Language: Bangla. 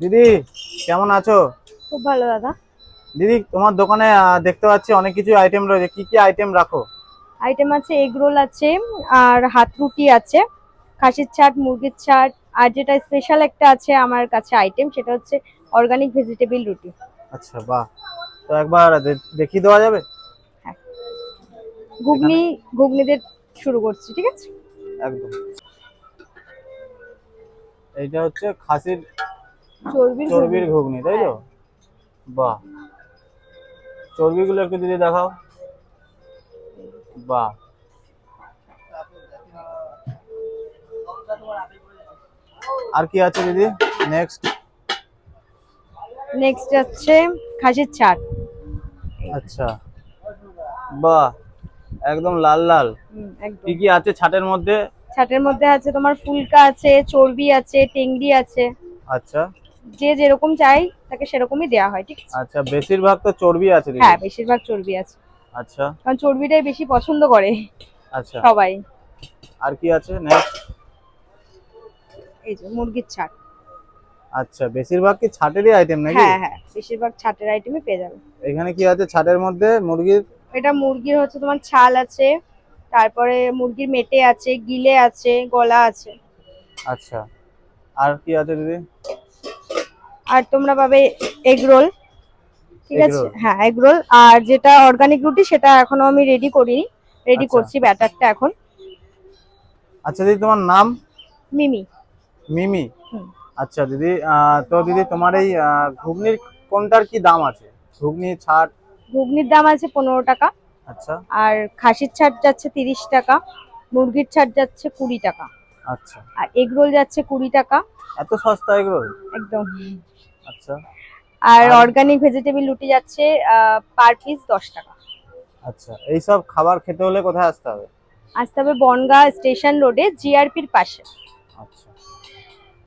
দিদি, কেমন আছো? খুব ভালো দাদা। দিদি, তোমার দোকানে দেখতে পাচ্ছি অনেক কিছু আইটেম রয়েছে। কি কি আইটেম রাখো? আইটেম আছে, এগ রোল আছে, আর হাত রুটি আছে, খাসির ছাট, মুরগির ছাট, আর যেটা স্পেশাল একটা আছে আমার কাছে আইটেম, সেটা হচ্ছে অর্গানিক ভেজিটেবল রুটি। আচ্ছা, বাহ। তো একবার দেখিয়ে দেওয়া যাবে হ্যাঁ, এখানে? ঘুগনি, ঘুগনিদের শুরু করছি, ঠিক আছে। একদম। এইটা হচ্ছে খাসির চর্বির চর্বির ঘুগনি। ঘুগনি, তাই তো? হ্যাঁ, বাহ। চর্বিগুলো একটু দিদি দেখাও। বাহ। আর কি আছে দিদি? নেক্সট। নেক্সট হচ্ছে খাসির ছাট। আচ্ছা, বাহ, একদম লাল লাল। কি একদম। কি আছে ছাটের মধ্যে? ছাটের মধ্যে আছে তোমার ফুলকা আছে, চর্বি আছে, টেংরি আছে। আচ্ছা। যে যেরকম চাই তাকে সেরকমই দেওয়া হয়, ঠিক আছে। আচ্ছা, বেশিরভাগ তো চর্বি আছে দিদি। হ্যাঁ, বেশিরভাগ চর্বি আছে, আচ্ছা। কারণ চর্বিটাই বেশি পছন্দ করে আচ্ছা, সবাই। আর কি আছে নেক্সট? এই যে মুরগির ছাট। আচ্ছা, বেশিরভাগ কি ছাটেরই আইটেম নাকি? হ্যাঁ হ্যাঁ, বেশিরভাগ ছাটের আইটেমই পেয়ে যাবে। এখানে কি আছে ছাটের মধ্যে? মুরগির। এটা মুরগির হচ্ছে তোমার ছাল আছে, তারপরে মুরগির মেটে আছে, গিলে আছে, গলা আছে। আচ্ছা, আর কি আছে দিদি? আর তোমরা পাবে এগ রোল, ঠিক এগ আছে। রোল। হ্যাঁ, এগ রোল। আর যেটা অর্গানিক রুটি সেটা এখনো আমি রেডি করিনি, রেডি আচ্ছা। করছি ব্যাটারটা এখন। আচ্ছা দিদি, তোমার নাম? মিমি। মিমি। হুম। আচ্ছা দিদি, তো দিদি তোমার এই ঘুগনির কোনটার কি দাম আছে? ঘুগনি, ছাট। ঘুগনির দাম আছে 15 টাকা, আচ্ছা। আর খাসির ছাট যাচ্ছে 30 টাকা, মুরগির ছাট যাচ্ছে 20 টাকা, আচ্ছা, আর এগ রোল যাচ্ছে 20 টাকা। এত সস্তা এগ রোল? একদম। আচ্ছা। আর আর অর্গানিক ভেজিটেবল রুটি যাচ্ছে পার পিস 10 টাকা। আচ্ছা, এইসব খাবার খেতে হলে কোথায় আসতে হবে? আসতে হবে বনগাঁ স্টেশন রোডে, জিআরপির পাশে। আচ্ছা।